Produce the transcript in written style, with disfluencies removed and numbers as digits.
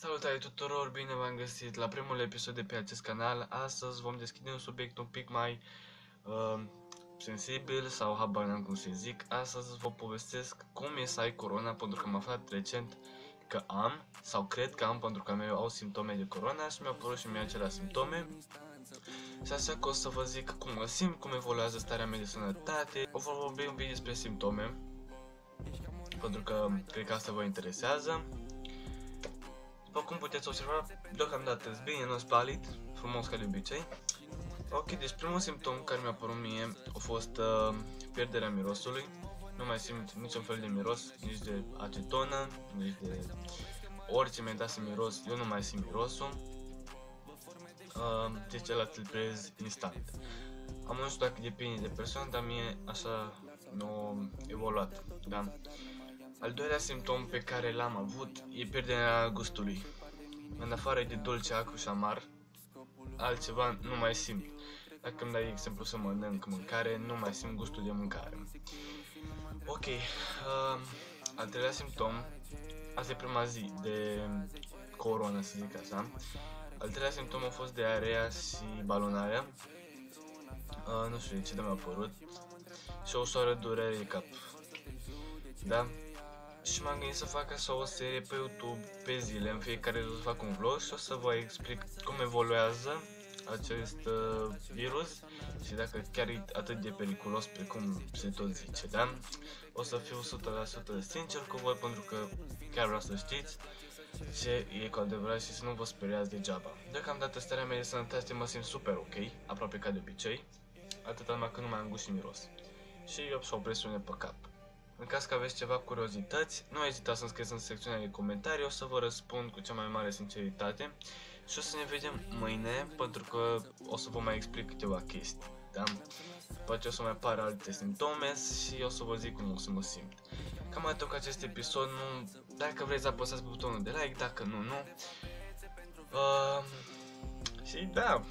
Salutare tuturor, bine v-am găsit la primul episod de pe acest canal. Astăzi vom deschide un subiect un pic mai sensibil sau habar n-am cum să zic. Astăzi vă povestesc cum e să ai corona, pentru că am aflat recent că am, sau cred că am, pentru că eu au simptome de corona și mi-au apărut și mie aceleași simptome. Și așa că o să vă zic cum mă simt, cum evoluează starea mea de sănătate. O vom vorbi un pic despre simptome, pentru că cred că asta vă interesează. După cum puteți observa, deocamdată sunt bine, nu-s palid, frumos ca de obicei. Ok, deci primul simptom care mi-a apărut mie a fost pierderea mirosului. Nu mai simt niciun fel de miros, nici de acetonă, nici de orice mi-a dat să miros, eu nu mai simt mirosul. Deci ăla îl prez instant. Nu știu dacă depinde de persoană, dar mie așa nu a evoluat, da? Al doilea simptom pe care l-am avut e pierderea gustului. În afară de dulce, acru și amar, altceva nu mai simt. Dacă îmi dai exemplu să mănânc mâncare, nu mai simt gustul de mâncare. Ok, al treilea simptom, asta e prima zi de corona, să zic așa. Al treilea simptom a fost diarea și balonarea. Nu știu de ce mi-a apărut. Și o ușoară durere de cap. Da? Și m-am gândit să fac așa o serie pe YouTube pe zile, în fiecare zi o să fac un vlog și o să vă explic cum evoluează acest virus și dacă chiar e atât de periculos precum se tot zice, da? O să fiu 100% sincer cu voi pentru că chiar vreau să știți ce e cu adevărat și să nu vă speriați degeaba. Deocamdată starea mea de sănătate mă simt super ok, aproape ca de obicei, atâta numai că nu mai am gust și miros. Și eu și o presiune pe cap. În caz că aveți ceva curiozități, nu ezitați să-mi scrieți în secțiunea de comentarii, o să vă răspund cu cea mai mare sinceritate. Și o să ne vedem mâine, pentru că o să vă mai explic câteva chestii, da? După ce o să mai apară alte simptome și o să vă zic cum o să mă simt. Cam atât cu acest episod, dacă vreți apăsați pe butonul de like, dacă nu, nu. Și da,